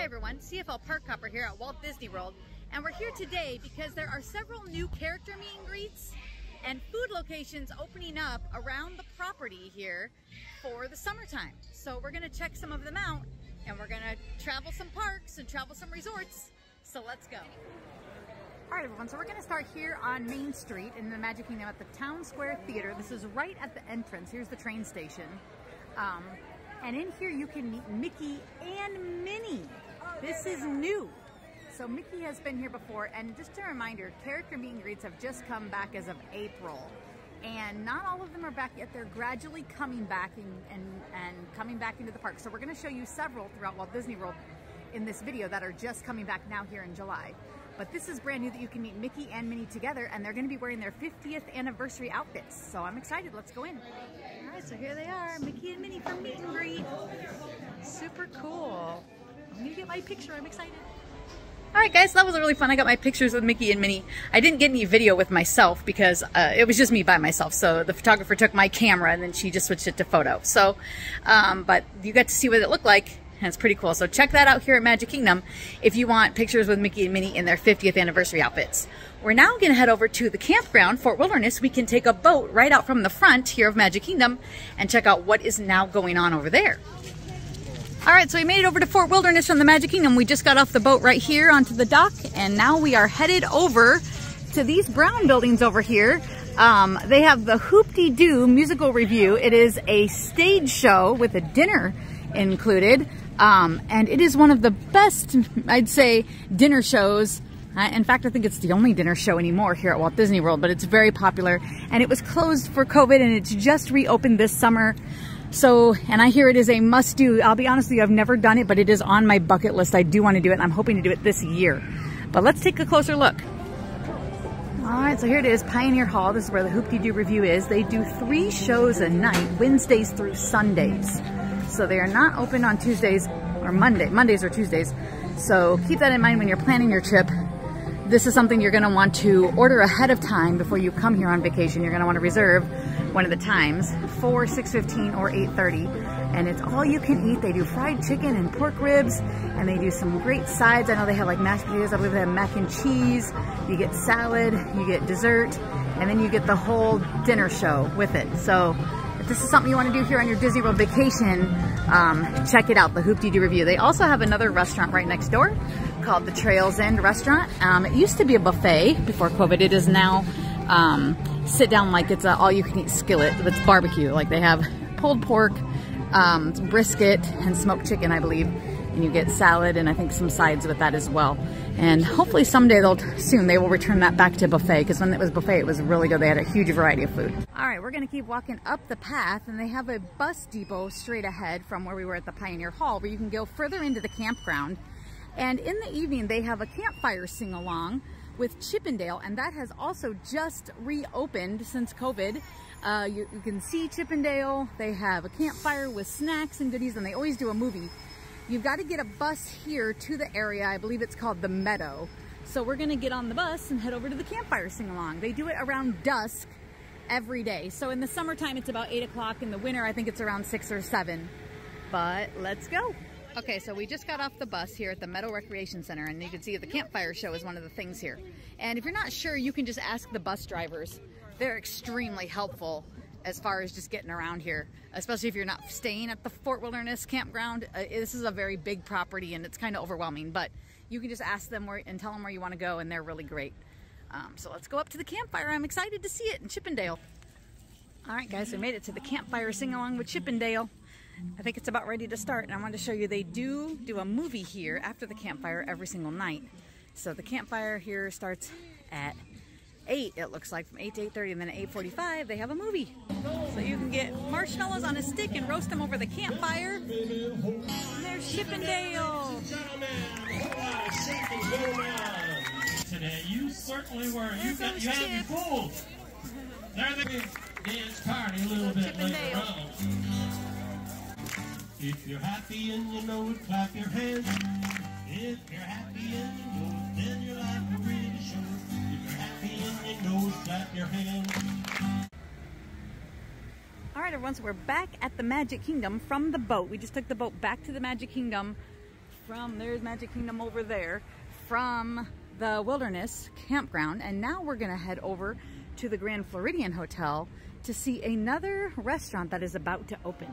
Hi everyone, CFL Park Hopper here at Walt Disney World, and we're here today because there are several new character meet and greets and food locations opening up around the property here for the summertime. So we're going to check some of them out, and we're going to travel some parks and travel some resorts. So let's go. Alright everyone, so we're going to start here on Main Street in the Magic Kingdom at the Town Square Theater. This is right at the entrance. Here's the train station. And in here you can meet Mickey and Minnie. This is new. So Mickey has been here before, and just a reminder, character meet and greets have just come back as of April. And not all of them are back yet. They're gradually coming back and coming back into the park. So we're going to show you several throughout Walt Disney World in this video that are just coming back now here in July. But this is brand new that you can meet Mickey and Minnie together, and they're going to be wearing their 50th anniversary outfits. So I'm excited. Let's go in. All right, so here they are, Mickey and Minnie for meet and greet. Super cool. I'm going to get my picture. I'm excited. All right, guys, that was really fun. I got my pictures with Mickey and Minnie. I didn't get any video with myself because it was just me by myself. So the photographer took my camera, and then she just switched it to photo. So, but you got to see what it looked like. And it's pretty cool. So check that out here at Magic Kingdom if you want pictures with Mickey and Minnie in their 50th anniversary outfits. We're now going to head over to the campground, Fort Wilderness. We can take a boat right out from the front here of Magic Kingdom and check out what is now going on over there. All right, so we made it over to Fort Wilderness from the Magic Kingdom. We just got off the boat right here onto the dock, and now we are headed over to these brown buildings over here. They have the Hoop-Dee-Doo musical review. It is a stage show with a dinner included. And it is one of the best, I'd say, dinner shows. In fact, I think it's the only dinner show anymore here at Walt Disney World, but it's very popular. And it was closed for COVID, and it's just reopened this summer. So, and I hear it is a must-do. I'll be honest with you, I've never done it, but it is on my bucket list. I do want to do it, and I'm hoping to do it this year. But let's take a closer look. All right, so here it is, Pioneer Hall. This is where the Hoop-Dee-Doo review is. They do 3 shows a night, Wednesdays through Sundays. So they are not open on Tuesdays or Mondays or Tuesdays. So keep that in mind when you're planning your trip. This is something you're going to want to order ahead of time before you come here on vacation. You're going to want to reserve one of the times for 6:15 or 8:30. And it's all you can eat. They do fried chicken and pork ribs, and they do some great sides. I know they have like mashed potatoes. I believe they have mac and cheese. You get salad, you get dessert, and then you get the whole dinner show with it. So if this is something you want to do here on your Disney World vacation, check it out, the Hoop-Dee-Doo review. They also have another restaurant right next door called the Trails End Restaurant. It used to be a buffet before COVID. It is now sit down, like it's a all-you-can-eat skillet that's barbecue. Like they have pulled pork, brisket, and smoked chicken, I believe. And you get salad and I think some sides with that as well. And hopefully someday they will return that back to buffet, because when it was buffet, it was really good. They had a huge variety of food. All right, we're going to keep walking up the path, and they have a bus depot straight ahead from where we were at the Pioneer Hall, where you can go further into the campground. And in the evening, they have a campfire sing-along with Chippendale, and that has also just reopened since COVID. You can see Chippendale. They have a campfire with snacks and goodies, and they always do a movie. You've got to get a bus here to the area. I believe it's called the Meadow. So we're going to get on the bus and head over to the campfire sing-along. They do it around dusk every day. So in the summertime, it's about 8 o'clock. In the winter, I think it's around 6 or 7. But let's go. Okay, so we just got off the bus here at the Meadow Recreation Center, and you can see the campfire show is one of the things here. And if you're not sure, you can just ask the bus drivers. They're extremely helpful as far as just getting around here, especially if you're not staying at the Fort Wilderness campground. This is a very big property, and it's kind of overwhelming, but you can just ask them and tell them where you want to go, and they're really great. So let's go up to the campfire. I'm excited to see it in Chippendale. All right, guys, we made it to the campfire sing-along with Chippendale. I think it's about ready to start, and I wanted to show you they do a movie here after the campfire every single night. So the campfire here starts at 8, it looks like, from 8 to 8:30, and then at 8:45 they have a movie. So you can get marshmallows on a stick and roast them over the campfire. And there's Chippendale. Today you certainly were. You had me fooled. There's the dance party a little bit later on. If you're happy and you know it, clap your hands. If you're happy and you know it, then your life will really show it. If you're happy and you know it, clap your hands. All right, everyone, so we're back at the Magic Kingdom from the boat. We just took the boat back to the Magic Kingdom from, there's Magic Kingdom over there, from the Wilderness Campground, and now we're gonna head over to the Grand Floridian Hotel to see another restaurant that is about to open.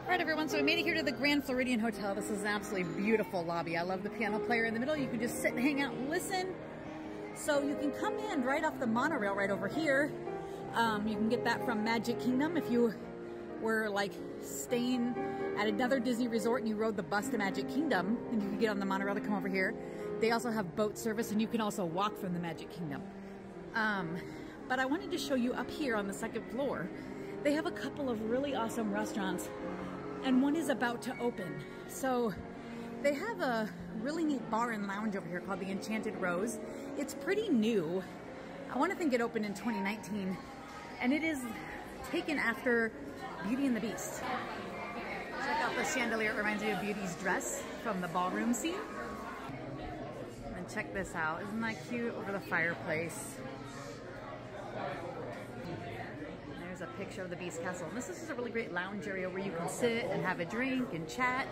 All right, everyone, so we made it here to the Grand Floridian Hotel. This is an absolutely beautiful lobby. I love the piano player in the middle. You can just sit and hang out and listen. So you can come in right off the monorail right over here. You can get that from Magic Kingdom if you were like staying at another Disney resort and you rode the bus to Magic Kingdom, and you can get on the monorail to come over here. They also have boat service, and you can also walk from the Magic Kingdom. But I wanted to show you up here on the second floor. They have a couple of really awesome restaurants, and one is about to open. So they have a really neat bar and lounge over here called the Enchanted Rose. It's pretty new. I want to think it opened in 2019, and it is taken after Beauty and the Beast. Check out the chandelier. It reminds me of Beauty's dress from the ballroom scene. And check this out. Isn't that cute over the fireplace? There's a picture of the Beast Castle. And this is just a really great lounge area where you can sit and have a drink and chat.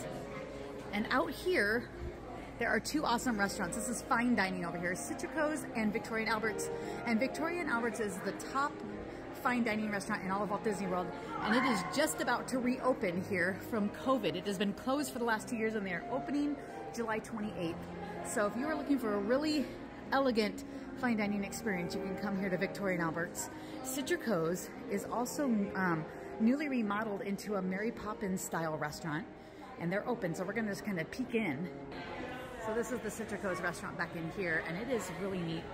And out here, there are two awesome restaurants. This is fine dining over here, Citrico's and Victoria & Albert's. And Victoria & Albert's is the top fine dining restaurant in all of Walt Disney World, and it is just about to reopen here from COVID. It has been closed for the last 2 years, and they are opening July 28th. So if you are looking for a really elegant fine dining experience, you can come here to Victoria & Albert's. Citrico's is also newly remodeled into a Mary Poppins style restaurant, and they're open, so we're gonna just kind of peek in. So this is the Citrico's restaurant back in here, and it is really neat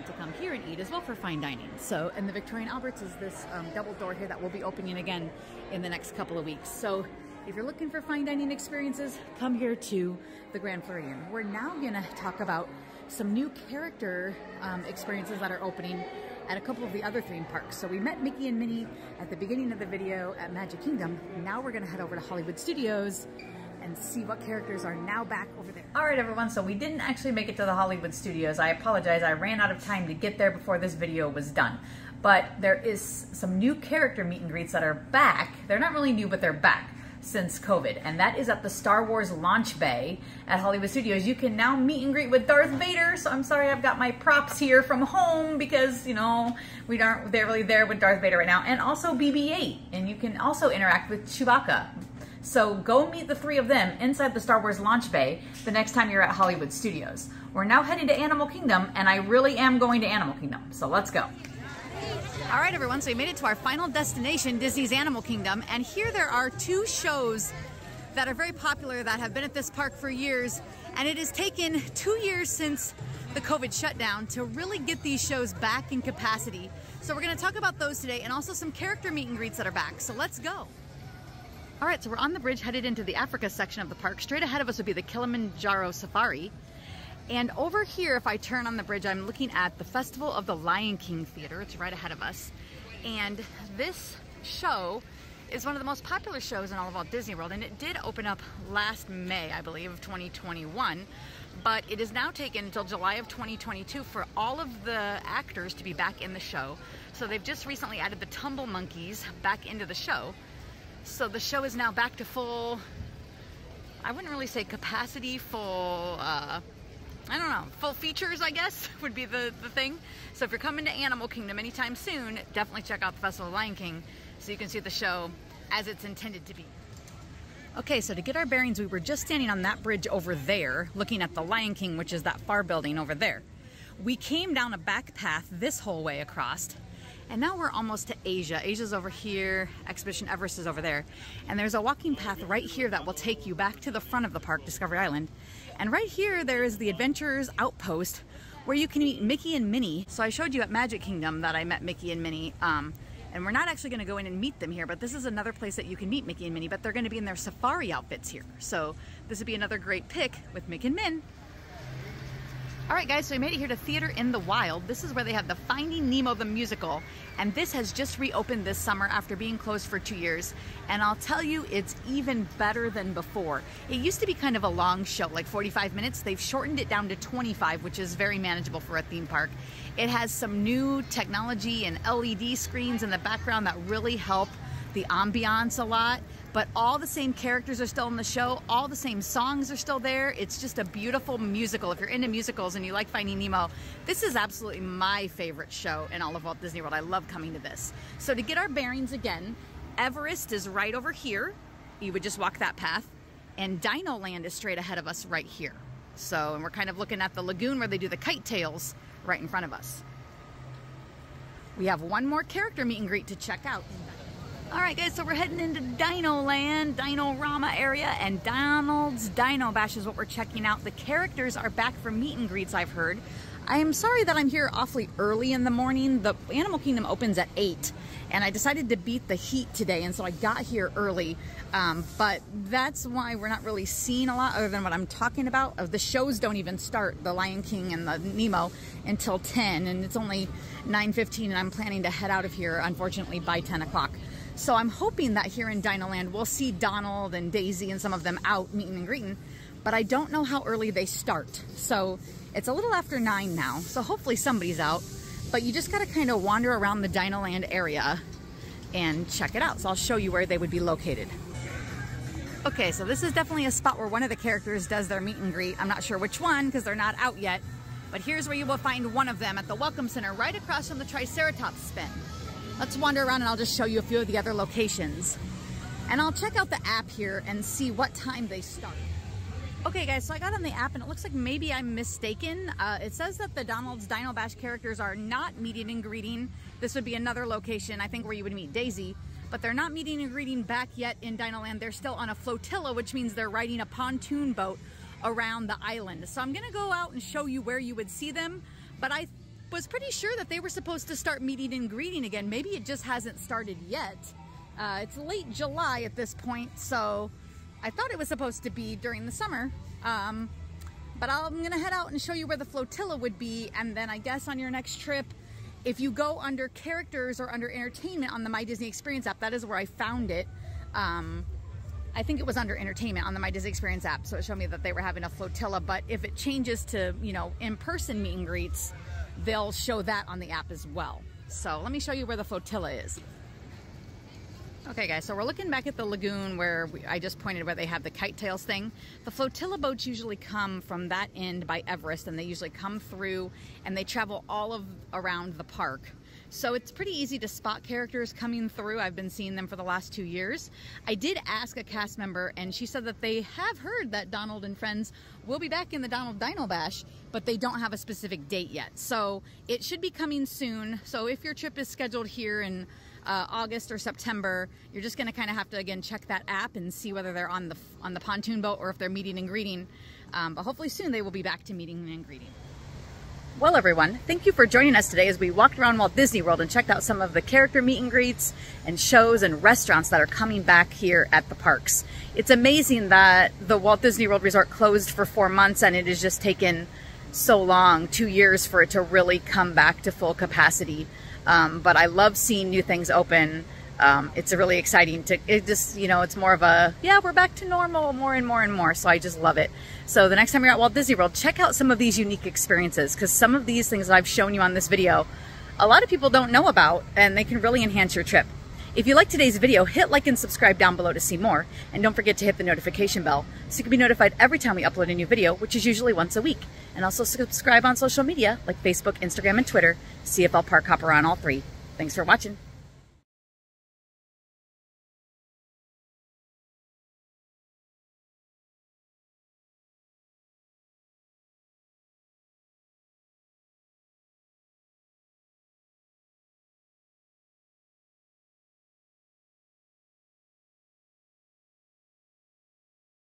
to come here and eat as well for fine dining. So, and the Victoria & Albert's is this double door here that will be opening again in the next couple of weeks. So if you're looking for fine dining experiences, come here to the Grand Floridian. We're now gonna talk about some new character experiences that are opening at a couple of the other theme parks. So we met Mickey and Minnie at the beginning of the video at Magic Kingdom. Now we're gonna head over to Hollywood Studios and see what characters are now back over there. All right, everyone, so we didn't actually make it to the Hollywood Studios. I apologize, I ran out of time to get there before this video was done. But there is some new character meet and greets that are back. They're not really new, but they're back since COVID, and that is at the Star Wars launch bay at Hollywood Studios. You can now meet and greet with Darth Vader. So I'm sorry I've got my props here from home because, you know, we aren't really there with Darth Vader right now. And also BB-8, and you can also interact with Chewbacca. So go meet the three of them inside the Star Wars launch bay the next time you're at Hollywood Studios. We're now heading to Animal Kingdom, and I really am going to Animal Kingdom, so let's go. All right, everyone, so we made it to our final destination, Disney's Animal Kingdom, and here there are two shows that are very popular that have been at this park for years, and it has taken 2 years since the COVID shutdown to really get these shows back in capacity. So we're gonna talk about those today, and also some character meet and greets that are back, so let's go. All right, so we're on the bridge headed into the Africa section of the park. Straight ahead of us would be the Kilimanjaro Safari. And over here, if I turn on the bridge, I'm looking at the Festival of the Lion King Theater. It's right ahead of us. And this show is one of the most popular shows in all of Walt Disney World. And it did open up last May, I believe, of 2021. But it is now taken until July of 2022 for all of the actors to be back in the show. So they've just recently added the Tumble Monkeys back into the show. So the show is now back to full, I wouldn't really say capacity, full, I don't know, full features, I guess, would be the thing. So if you're coming to Animal Kingdom anytime soon, definitely check out the Festival of Lion King so you can see the show as it's intended to be. Okay, so to get our bearings, we were just standing on that bridge over there, looking at the Lion King, which is that far building over there. We came down a back path this whole way across, and now we're almost to Asia. Asia's over here, Expedition Everest is over there. And there's a walking path right here that will take you back to the front of the park, Discovery Island. And right here, there is the Adventurers Outpost where you can meet Mickey and Minnie. So I showed you at Magic Kingdom that I met Mickey and Minnie. And we're not actually gonna go in and meet them here, but this is another place that you can meet Mickey and Minnie, but they're gonna be in their safari outfits here. So this would be another great pick with Mick and Min. All right, guys, so we made it here to Theater in the Wild. This is where they have the Finding Nemo the musical, and this has just reopened this summer after being closed for 2 years. And I'll tell you, it's even better than before. It used to be kind of a long show, like 45 minutes. They've shortened it down to 25, which is very manageable for a theme park. It has some new technology and LED screens in the background that really help the ambiance a lot. But but all the same characters are still in the show. All the same songs are still there. It's just a beautiful musical. If you're into musicals and you like Finding Nemo, this is absolutely my favorite show in all of Walt Disney World. I love coming to this. So to get our bearings again, Everest is right over here. You would just walk that path. And Dino Land is straight ahead of us right here. So, and we're kind of looking at the lagoon where they do the kite tails right in front of us. We have one more character meet and greet to check out. All right, guys, so we're heading into Dino Land, Dino-Rama area, and Donald's Dino Bash is what we're checking out. The characters are back for meet and greets, I've heard. I am sorry that I'm here awfully early in the morning. The Animal Kingdom opens at 8, and I decided to beat the heat today, and so I got here early. But that's why we're not really seeing a lot other than what I'm talking about. The shows don't even start, the Lion King and the Nemo, until 10, and it's only 9:15, and I'm planning to head out of here, unfortunately, by 10 o'clock. So I'm hoping that here in Dino Land, we'll see Donald and Daisy and some of them out meeting and greeting, but I don't know how early they start. So it's a little after 9 now, so hopefully somebody's out, but you just gotta kind of wander around the Dino Land area and check it out. So I'll show you where they would be located. Okay, so this is definitely a spot where one of the characters does their meet and greet. I'm not sure which one because they're not out yet, but here's where you will find one of them at the Welcome Center right across from the Triceratops spin. Let's wander around and I'll just show you a few of the other locations. And I'll check out the app here and see what time they start. Okay guys, so I got on the app and it looks like maybe I'm mistaken. It says that the Donald's Dino Bash characters are not meeting and greeting. This would be another location, I think, where you would meet Daisy. But they're not meeting and greeting back yet in Dino Land. They're still on a flotilla, which means they're riding a pontoon boat around the island. So I'm gonna go out and show you where you would see them. But I was pretty sure that they were supposed to start meeting and greeting again. Maybe it just hasn't started yet. It's late July at this point, so I thought it was supposed to be during the summer. But I'm gonna head out and show you where the flotilla would be, and then I guess on your next trip, if you go under characters or under entertainment on the My Disney Experience app, that is where I found it. I think it was under entertainment on the My Disney Experience app, so it showed me that they were having a flotilla, but if it changes to, you know, in-person meet and greets, they'll show that on the app as well. So let me show you where the flotilla is. Okay guys, so we're looking back at the lagoon where I just pointed where they have the kite tails thing. The flotilla boats usually come from that end by Everest, and they usually come through and they travel all around the park. So it's pretty easy to spot characters coming through. I've been seeing them for the last 2 years. I did ask a cast member and she said that they have heard that Donald and Friends will be back in the Donald Dino Bash, but they don't have a specific date yet. So it should be coming soon. So if your trip is scheduled here in August or September, you're just gonna kind of have to, again, check that app and see whether they're on the pontoon boat or if they're meeting and greeting. But hopefully soon they will be back to meeting and greeting. Well everyone, thank you for joining us today as we walked around Walt Disney World and checked out some of the character meet and greets and shows and restaurants that are coming back here at the parks. It's amazing that the Walt Disney World Resort closed for 4 months and it has just taken so long, 2 years, for it to really come back to full capacity. But I love seeing new things open. It's really exciting it just, you know, it's more of a, yeah, we're back to normal more and more and more. So I just love it. So the next time you're at Walt Disney World, check out some of these unique experiences, because some of these things that I've shown you on this video, a lot of people don't know about, and they can really enhance your trip. If you like today's video, hit like and subscribe down below to see more. And don't forget to hit the notification bell so you can be notified every time we upload a new video, which is usually once a week. And also subscribe on social media like Facebook, Instagram, and Twitter. CFL Park Hopper on all 3. Thanks for watching.